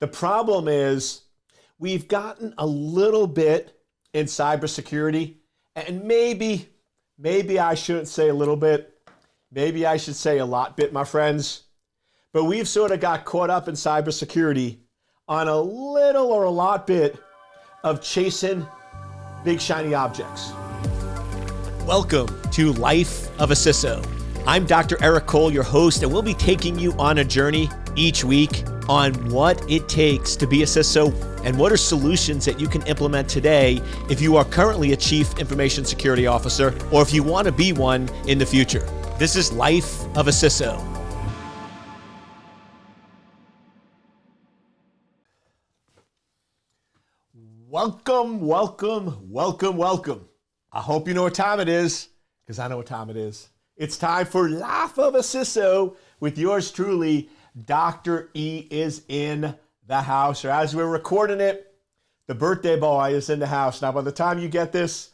The problem is we've gotten a little bit in cybersecurity, and maybe I shouldn't say a little bit, maybe I should say a lot bit, my friends, but we've sort of got caught up in cybersecurity on a little or a lot bit of chasing big shiny objects. Welcome to Life of a CISO. I'm Dr. Eric Cole, your host, and we'll be taking you on a journey each week on what it takes to be a CISO and what are solutions that you can implement today if you are currently a Chief Information Security Officer or if you want to be one in the future. This is Life of a CISO. Welcome, welcome, welcome, welcome. I hope you know what time it is, because I know what time it is. It's time for Life of a CISO with yours truly. Dr. E is in the house, or as we're recording it, the birthday boy is in the house. Now, by the time you get this,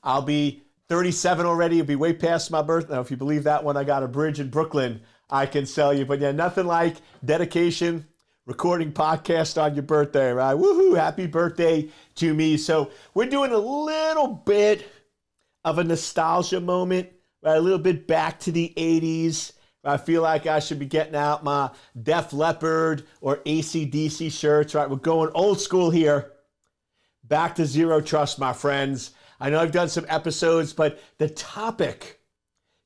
I'll be 37 already. It'll be way past my birthday. Now, if you believe that one, I got a bridge in Brooklyn I can sell you. But yeah, nothing like dedication, recording podcast on your birthday, right? Woohoo, happy birthday to me. So we're doing a little bit of a nostalgia moment, right? A little bit back to the 80s. I feel like I should be getting out my Def Leppard or AC/DC shirts, right? We're going old school here. Back to zero trust, my friends. I know I've done some episodes, but the topic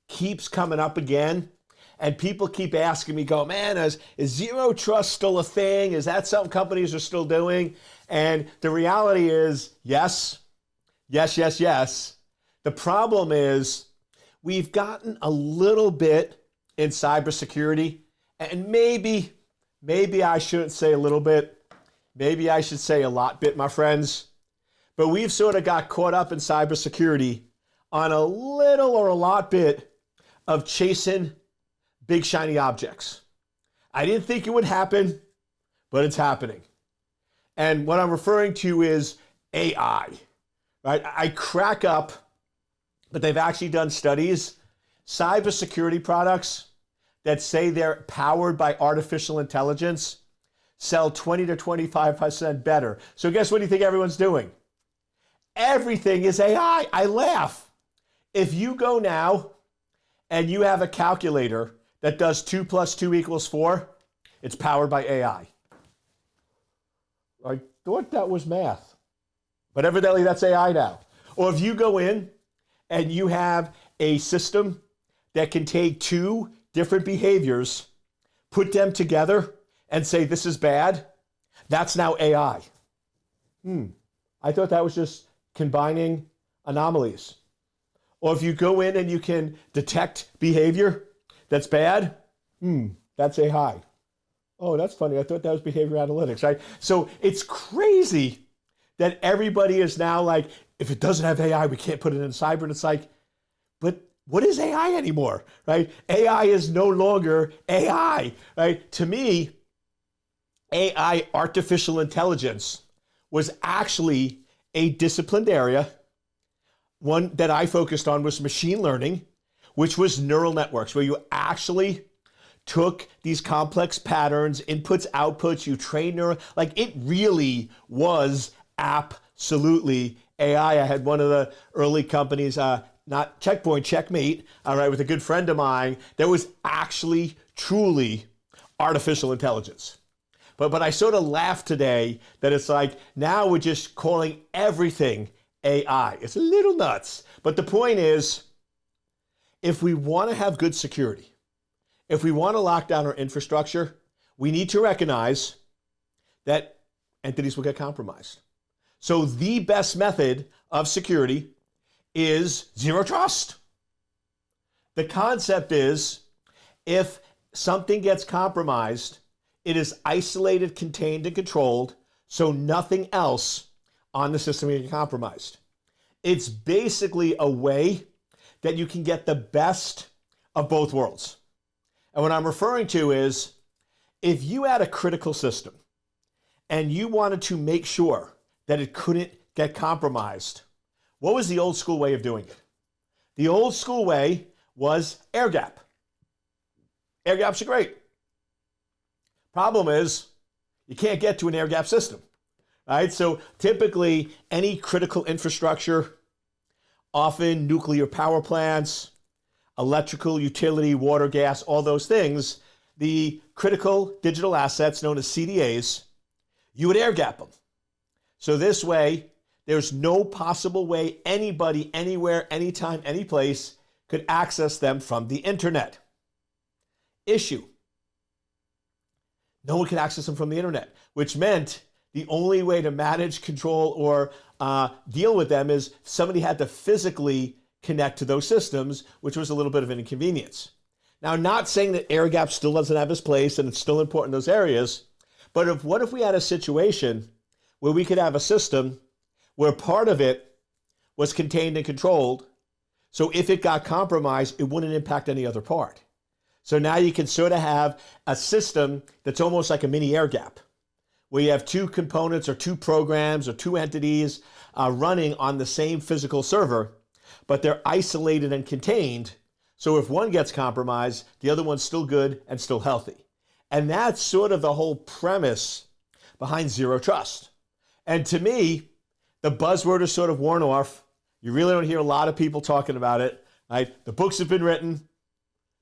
keeps coming up again. And people keep asking me, man, is zero trust still a thing? Is that something companies are still doing? And the reality is, yes. The problem is we've gotten a little bit in cybersecurity, and maybe I shouldn't say a little bit, maybe I should say a lot bit, my friends, but we've sort of got caught up in cybersecurity on a little or a lot bit of chasing big shiny objects. I didn't think it would happen, but it's happening. And what I'm referring to is AI, right? I crack up, but they've actually done studies. Cybersecurity products that say they're powered by artificial intelligence sell 20 to 25% better. So guess what do you think everyone's doing? Everything is AI. I laugh. If you go now and you have a calculator that does 2 + 2 = 4, it's powered by AI. I thought that was math, but evidently that's AI now. Or if you go in and you have a system that can take two different behaviors, put them together, and say this is bad, that's now AI. I thought that was just combining anomalies. Or if you go in and you can detect behavior that's bad, that's AI. Oh, that's funny. I thought that was behavior analytics, right? So it's crazy that everybody is now like, if it doesn't have AI, we can't put it in cyber. And it's like, but what is AI anymore, right? AI is no longer AI, right? To me, AI, artificial intelligence, was actually a disciplined area. One that I focused on was machine learning, which was neural networks, where you actually took these complex patterns, inputs, outputs, you train neural, like it really was absolutely AI. I had one of the early companies, not Checkpoint, Checkmate, all right, with a good friend of mine, that was actually truly artificial intelligence. But I sort of laughed today that it's like, now we're just calling everything AI. It's a little nuts. But the point is, if we want to have good security, if we want to lock down our infrastructure, we need to recognize that entities will get compromised. So the best method of security is zero trust. The concept is, if something gets compromised, it is isolated, contained, and controlled, so nothing else on the system can get compromised. It's basically a way that you can get the best of both worlds. And what I'm referring to is, if you had a critical system and you wanted to make sure that it couldn't get compromised, what was the old school way of doing it? The old school way was air gap. Air gaps are great. Problem is, You can't get to an air-gapped system. Right? So typically, any critical infrastructure, often nuclear power plants, electrical, utility, water, gas, all those things, the critical digital assets known as CDAs, you would air-gap them. So this way, there's no possible way anybody, anywhere, anytime, any place could access them from the internet. Issue. No one could access them from the internet, which meant the only way to manage, control, or deal with them is somebody had to physically connect to those systems, which was a little bit of an inconvenience. Now, I'm not saying that air gap still doesn't have its place and it's still important in those areas, but what if we had a situation where we could have a system where part of it was contained and controlled, so if it got compromised, it wouldn't impact any other part. So now you can sort of have a system that's almost like a mini air gap, where you have two components or two programs or two entities running on the same physical server, but they're isolated and contained. So if one gets compromised, the other one's still good and still healthy. And that's sort of the whole premise behind zero trust. And to me, the buzzword is sort of worn off. You really don't hear a lot of people talking about it. Right? The books have been written,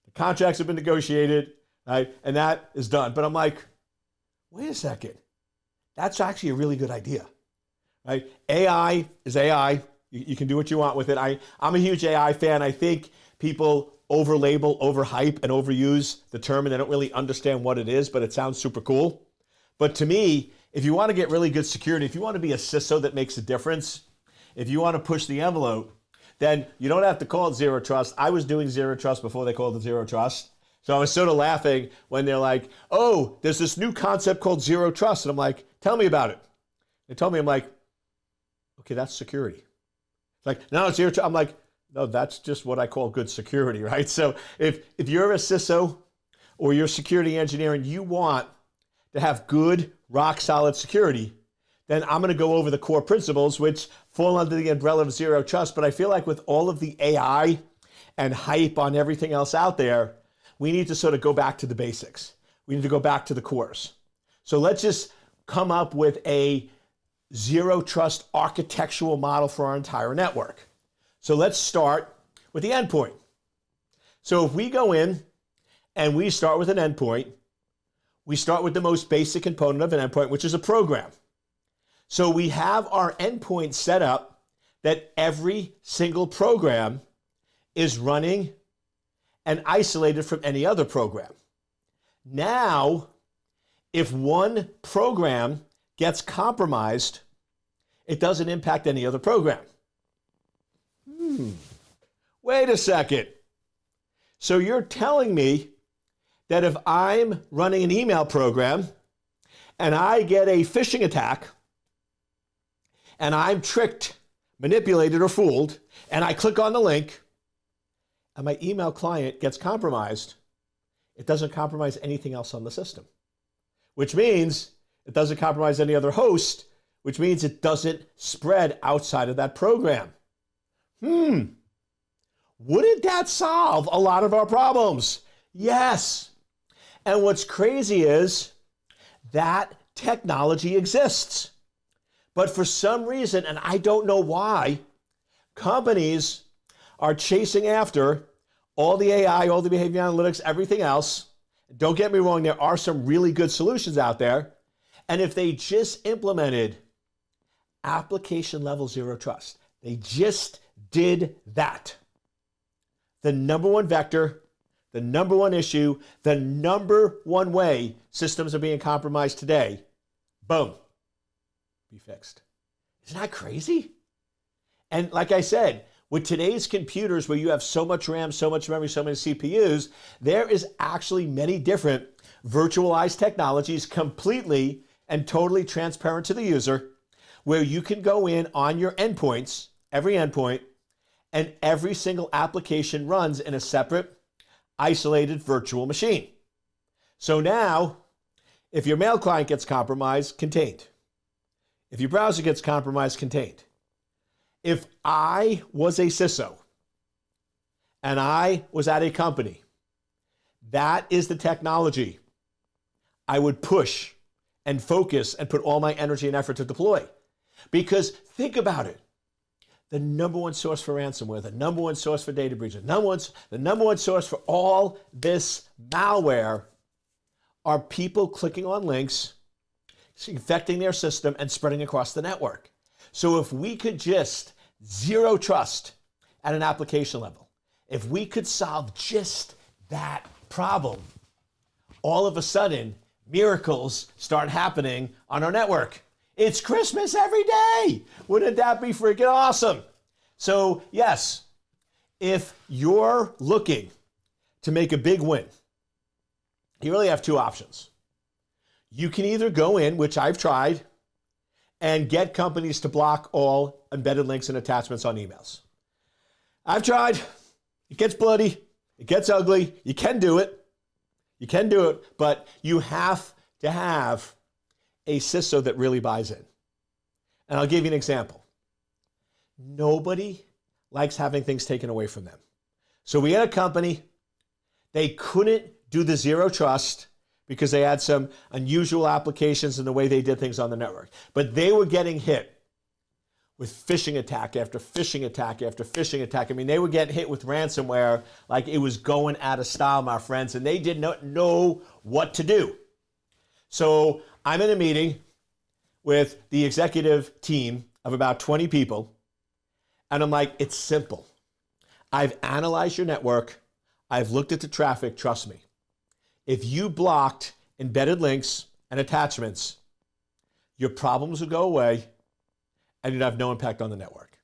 the contracts have been negotiated, right? And that is done. But I'm like, wait a second. That's actually a really good idea. Right? AI is AI. You can do what you want with it. I'm a huge AI fan. I think people over-label, over-hype, and overuse the term, and they don't really understand what it is, but it sounds super cool. But to me, if you want to get really good security, if you want to be a CISO that makes a difference, if you want to push the envelope, then you don't have to call it zero trust. I was doing zero trust before they called it zero trust. So I was sort of laughing when they're like, oh, there's this new concept called zero trust. And I'm like, tell me about it. They told me, I'm like, okay, that's security. It's like, no, it's zero trust. I'm like, no, that's just what I call good security, right? So if you're a CISO or you're a security engineer and you want to have good, rock solid security, then I'm going to go over the core principles, which fall under the umbrella of zero trust. But I feel like with all of the AI and hype on everything else out there, we need to sort of go back to the basics. We need to go back to the cores. So let's just come up with a zero trust architectural model for our entire network. So let's start with the endpoint. So if we go in and we start with an endpoint, we start with the most basic component of an endpoint, which is a program. So we have our endpoint set up that every single program is running and isolated from any other program. Now, if one program gets compromised, it doesn't impact any other program. Wait a second. So you're telling me that if I'm running an email program and I get a phishing attack and I'm tricked, manipulated, or fooled, and I click on the link and my email client gets compromised, it doesn't compromise anything else on the system, which means it doesn't compromise any other host, which means it doesn't spread outside of that program. Wouldn't that solve a lot of our problems? Yes. And what's crazy is that technology exists. But for some reason, and I don't know why, companies are chasing after all the AI, all the behavior analytics, everything else. Don't get me wrong, there are some really good solutions out there. And if they just implemented application level zero trust, they just did that, the number one vector, the number one issue, the number one way systems are being compromised today, boom, be fixed. Isn't that crazy? And like I said, with today's computers where you have so much RAM, so much memory, so many CPUs, there is actually many different virtualized technologies completely and totally transparent to the user, where you can go in on your endpoints, every endpoint, and every single application runs in a separate, isolated virtual machine. So now, if your mail client gets compromised, contained. If your browser gets compromised, contained. If I was a CISO and I was at a company, that is the technology I would push and focus and put all my energy and effort to deploy. Because think about it. The number one source for ransomware, the number one source for data breaches, the number one source for all this malware are people clicking on links, infecting their system, and spreading across the network. So if we could just zero trust at an application level, if we could solve just that problem, all of a sudden, miracles start happening on our network. It's Christmas every day. Wouldn't that be freaking awesome? So yes, if you're looking to make a big win, you really have two options. You can either go in, which I've tried, and get companies to block all embedded links and attachments on emails. I've tried. It gets bloody. It gets ugly. You can do it. You can do it, but you have to have a CISO that really buys in. And I'll give you an example. Nobody likes having things taken away from them. So we had a company, they couldn't do the zero trust because they had some unusual applications in the way they did things on the network. But they were getting hit with phishing attack after phishing attack after phishing attack. I mean, they were getting hit with ransomware like it was going out of style, my friends, and they did not know what to do. So I'm in a meeting with the executive team of about 20 people, and I'm like, it's simple. I've analyzed your network. I've looked at the traffic. Trust me. If you blocked embedded links and attachments, your problems would go away and you'd have no impact on the network.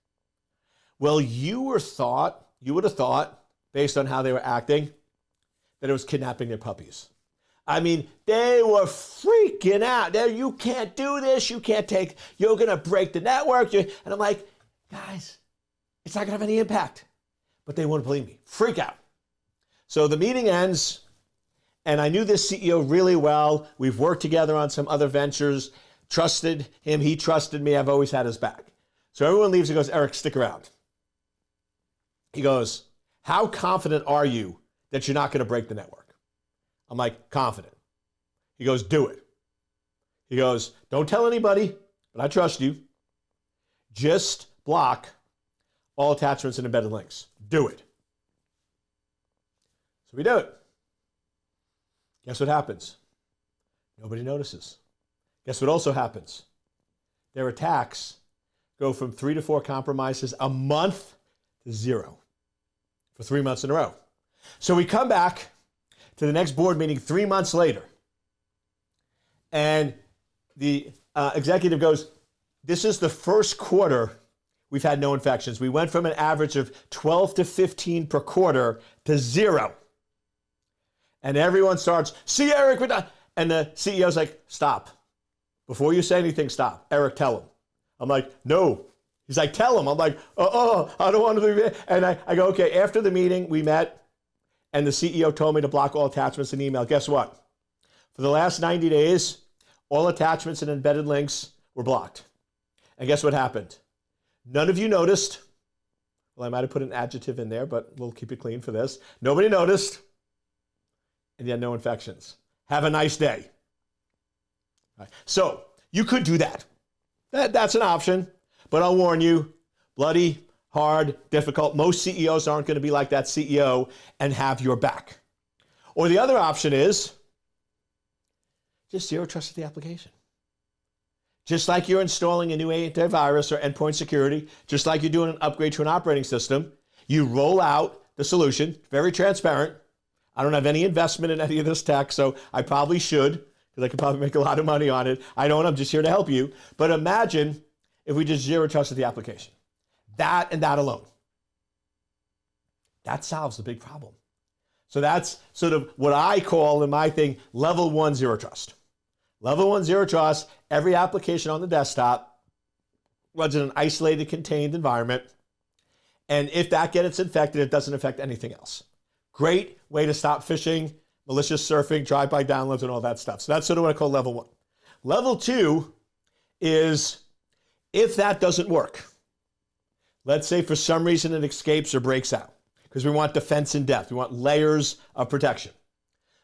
Well, you would have thought, based on how they were acting, that it was kidnapping their puppies. I mean, they were freaking out. You can't do this. You're going to break the network. And I'm like, guys, it's not going to have any impact. But they wouldn't believe me. Freak out. So the meeting ends, and I knew this CEO really well. We've worked together on some other ventures. Trusted him. He trusted me. I've always had his back. So everyone leaves and goes, Eric, stick around. He goes, how confident are you that you're not going to break the network? I'm like, confident. He goes, do it. He goes, don't tell anybody, but I trust you. Just block all attachments and embedded links. Do it. So we do it. Guess what happens? Nobody notices. Guess what also happens? Their attacks go from 3 to 4 compromises a month to 0 for 3 months in a row. So we come back to the next board meeting 3 months later, and the executive goes, this is the first quarter we've had no infections. We went from an average of 12 to 15 per quarter to 0. And everyone starts, see Eric, and the CEO's like, stop. Before you say anything, stop. Eric, tell him. I'm like, no. He's like, tell him. I'm like, I don't want to do that. And I go, okay, after the meeting, we met, and the CEO told me to block all attachments and email. Guess what? For the last 90 days, all attachments and embedded links were blocked. And guess what happened? None of you noticed. Well, I might have put an adjective in there, but we'll keep it clean for this. Nobody noticed, and you had no infections. Have a nice day. Right. So you could do that. That's an option, but I'll warn you, bloody, hard, difficult. Most CEOs aren't going to be like that CEO and have your back. Or the other option is just zero trust of the application. Just like you're installing a new antivirus or endpoint security, just like you're doing an upgrade to an operating system, you roll out the solution, very transparent. I don't have any investment in any of this tech, so I probably should, because I could probably make a lot of money on it. I don't, I'm just here to help you. But imagine if we just zero trusted the application. That and that alone. That solves the big problem. So that's sort of what I call in my thing, level 1 zero trust. Level 1 zero trust, every application on the desktop runs in an isolated, contained environment. And if that gets infected, it doesn't affect anything else. Great way to stop phishing, malicious surfing, drive-by downloads, and all that stuff. So that's sort of what I call level 1. Level 2 is if that doesn't work. Let's say for some reason it escapes or breaks out, because we want defense in depth. We want layers of protection.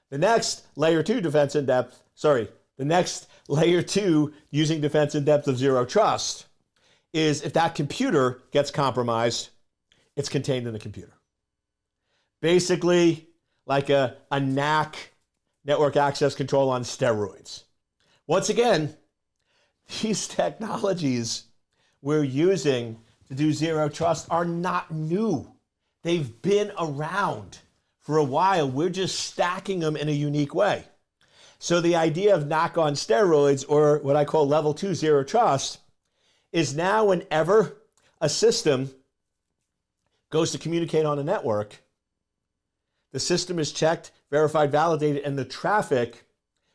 The next layer 2 defense in depth, the next layer 2, using defense in depth of zero trust, is if that computer gets compromised, it's contained in the computer. Basically, like a NAC, network access control on steroids. Once again, these technologies we're using to do zero trust are not new. They've been around for a while. We're just stacking them in a unique way. So the idea of NAC on steroids, or what I call level 2 zero trust, is now whenever a system goes to communicate on a network, the system is checked, verified, validated, and the traffic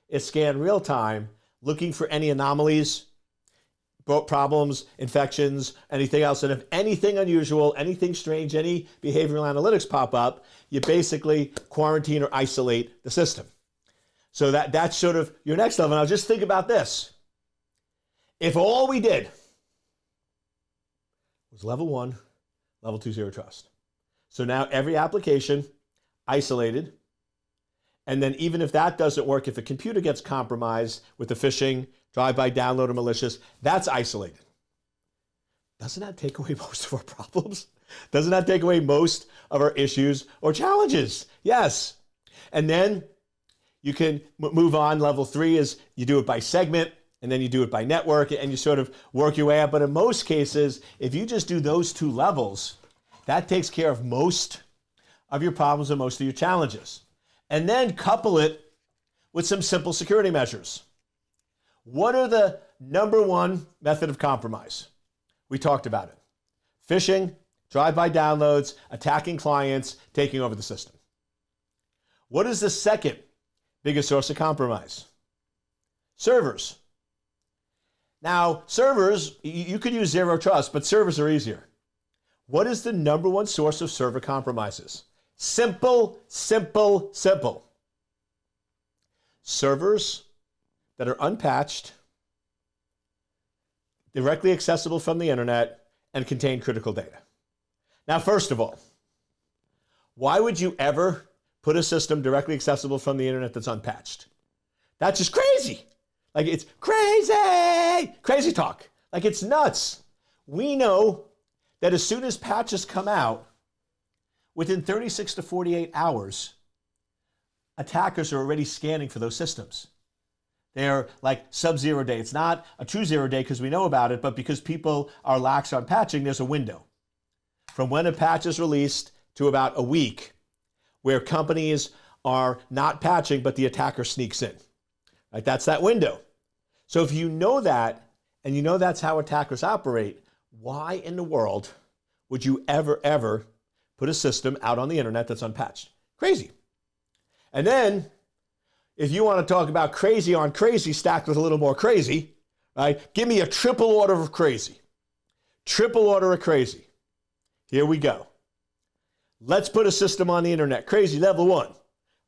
is scanned real time, looking for any anomalies, problems, infections, anything else. And if anything unusual, anything strange, any behavioral analytics pop up, you basically quarantine or isolate the system. So that's sort of your next level. Now just think about this. If all we did was level 1, level 2 zero trust. So now every application isolated, and then even if that doesn't work, if a computer gets compromised with the phishing, drive-by download, or malicious, that's isolated. Doesn't that take away most of our problems? Doesn't that take away most of our issues or challenges? Yes. And then you can move on. Level 3 is you do it by segment, and then you do it by network, and you sort of work your way up. But in most cases, if you just do those 2 levels, that takes care of most of your problems and most of your challenges. And then couple it with some simple security measures. What are the number 1 method of compromise? We talked about it. Phishing, drive-by downloads, attacking clients, taking over the system. What is the second biggest source of compromise? Servers. Now, servers, you could use zero trust, but servers are easier. What is the number 1 source of server compromises? Simple, simple, simple. Servers that are unpatched, directly accessible from the internet, and contain critical data. Now, first of all, why would you ever put a system directly accessible from the internet that's unpatched? That's just crazy. Like, it's crazy, crazy talk. Like, it's nuts. We know that as soon as patches come out, within 36 to 48 hours, attackers are already scanning for those systems. They're like sub-zero day. It's not a true 0 day because we know about it, but because people are lax on patching, there's a window from when a patch is released to about a week where companies are not patching, but the attacker sneaks in. Right? That's that window. So if you know that, and you know that's how attackers operate, why in the world would you ever put a system out on the internet that's unpatched? Crazy. And then, if you want to talk about crazy on crazy stacked with a little more crazy, right? Give me a triple order of crazy. Triple order of crazy. Here we go. Let's put a system on the internet. Crazy level 1.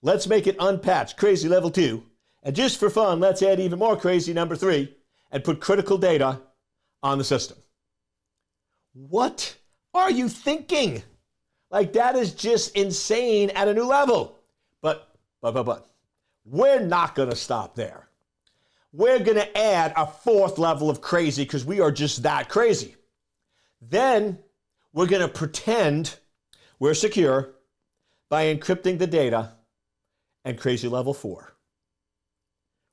Let's make it unpatched. Crazy level 2. And just for fun, let's add even more crazy number 3 and put critical data on the system. What are you thinking? Like, that is just insane at a new level. But, we're not going to stop there. We're going to add a 4th level of crazy because we are just that crazy. Then we're going to pretend we're secure by encrypting the data, and crazy level 4.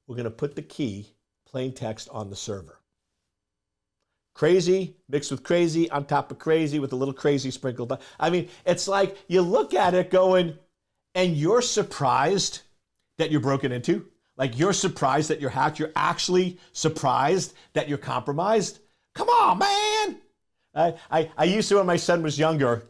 We're going to put the key, plain text, on the server. Crazy mixed with crazy on top of crazy with a little crazy sprinkled on. I mean, it's like you look at it going, and you're surprised that you're broken into. Like, you're surprised that you're hacked. You're actually surprised that you're compromised. Come on, man. I used to, when my son was younger,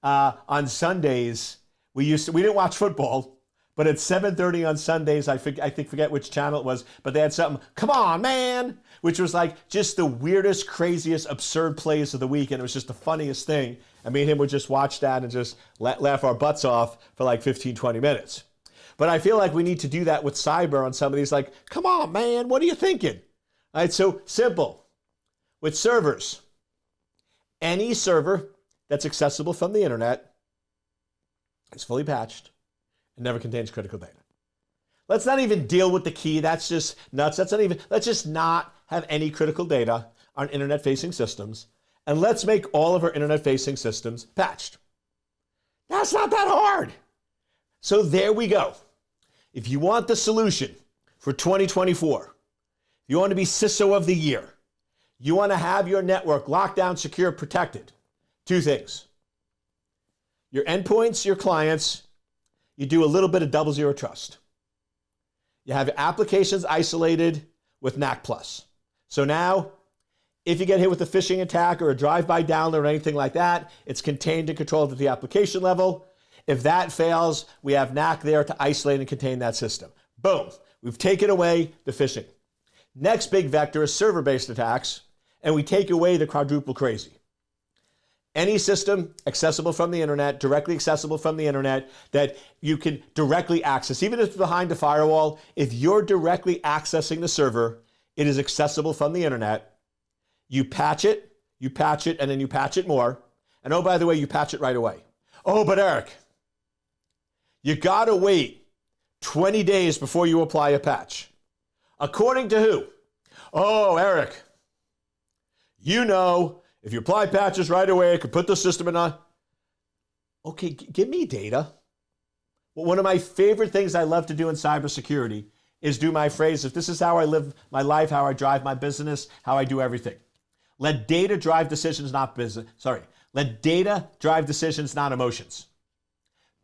on Sundays, we didn't watch football, but at 7:30 on Sundays, I forget which channel it was, but they had something, come on, man, which was like just the weirdest, craziest, absurd plays of the week, and it was just the funniest thing. And me and him would just watch that and just laugh our butts off for like 15, 20 minutes. But I feel like we need to do that with cyber on some of these, like, come on, man, what are you thinking? All right, so simple. With servers, any server that's accessible from the internet is fully patched and never contains critical data. Let's not even deal with the key. That's just nuts. Let's just not have any critical data on internet-facing systems, and let's make all of our internet-facing systems patched. That's not that hard. So there we go. If you want the solution for 2024, you want to be CISO of the year, you want to have your network locked down, secure, protected, two things. Your endpoints, your clients, you do a little bit of double zero trust. You have applications isolated with NAC+. So now, if you get hit with a phishing attack or a drive-by download or anything like that, it's contained and controlled at the application level. If that fails, we have NAC there to isolate and contain that system. Boom, we've taken away the phishing. Next big vector is server-based attacks, and we take away the quadruple crazy. Any system accessible from the internet, directly accessible from the internet, that you can directly access, even if it's behind a firewall, if you're directly accessing the server, it is accessible from the internet. You patch it, and then you patch it more. And oh, by the way, you patch it right away. Oh, but Eric, you gotta wait 20 days before you apply a patch. According to who? Oh, Eric, you know, if you apply patches right away, it could put the system in a... Okay, give me data. Well, one of my favorite things I love to do in cybersecurity is do my phrase, if this is how I live my life, how I drive my business, how I do everything. Let data drive decisions, not business. Let data drive decisions, not emotions.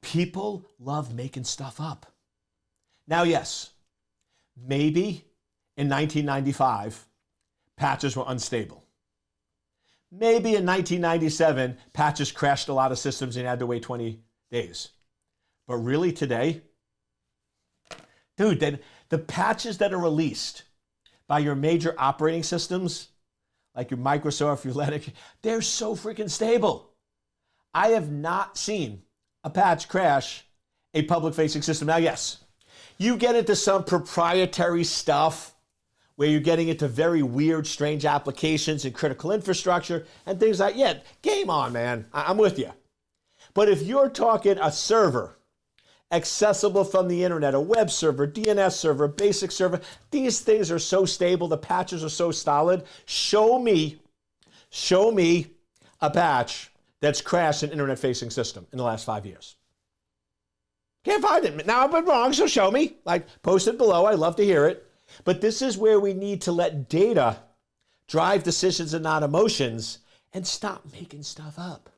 People love making stuff up. Now, yes, maybe in 1995, patches were unstable. Maybe in 1997, patches crashed a lot of systems and you had to wait 20 days. But really today, dude, the patches that are released by your major operating systems, like your Microsoft, your Linux, they're so freaking stable. I have not seen a patch crash a public-facing system. Now, yes, you get into some proprietary stuff where you're getting into very weird, strange applications and critical infrastructure and things like, yeah, game on, man. I'm with you. But if you're talking a server accessible from the internet, a web server, DNS server, basic server, these things are so stable, the patches are so solid. Show me a patch that's crashed an internet-facing system in the last 5 years. Can't find it. Now, I've been wrong, so show me. Like, post it below. I'd love to hear it. But this is where we need to let data drive decisions and not emotions and stop making stuff up.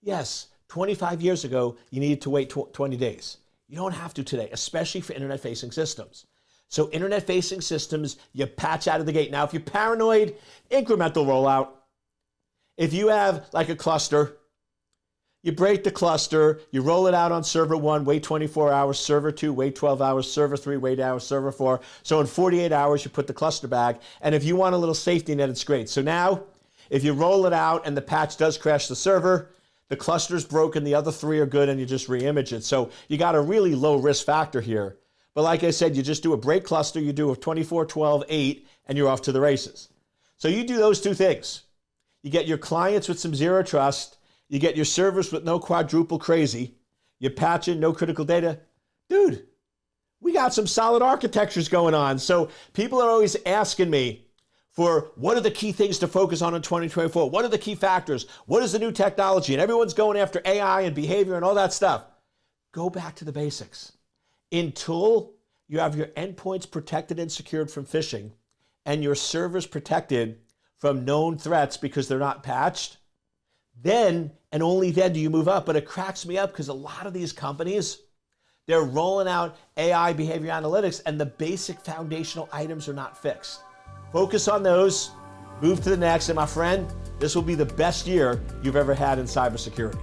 Yes, 25 years ago, you needed to wait 20 days. You don't have to today, especially for internet-facing systems. So internet-facing systems, you patch out of the gate. Now, if you're paranoid, incremental rollout. If you have like a cluster, you break the cluster, you roll it out on server 1, wait 24 hours, server 2, wait 12 hours, server 3, wait hours, server 4. So in 48 hours, you put the cluster back. And if you want a little safety net, it's great. So now, if you roll it out and the patch does crash the server, the cluster's broken, the other 3 are good, and you just re-image it. So you got a really low risk factor here. But like I said, you just do a break cluster, you do a 24, 12, 8, and you're off to the races. So you do those two things. You get your clients with some zero trust, you get your servers with no quadruple crazy. You patch in no critical data. Dude, we got some solid architectures going on. So people are always asking me for what are the key things to focus on in 2024? What are the key factors? What is the new technology? And everyone's going after AI and behavior and all that stuff. Go back to the basics. Until you have your endpoints protected and secured from phishing and your servers protected from known threats because they're not patched, then and only then do you move up. But it cracks me up because a lot of these companies, they're rolling out AI behavior analytics and the basic foundational items are not fixed. Focus on those, move to the next, and my friend, this will be the best year you've ever had in cybersecurity.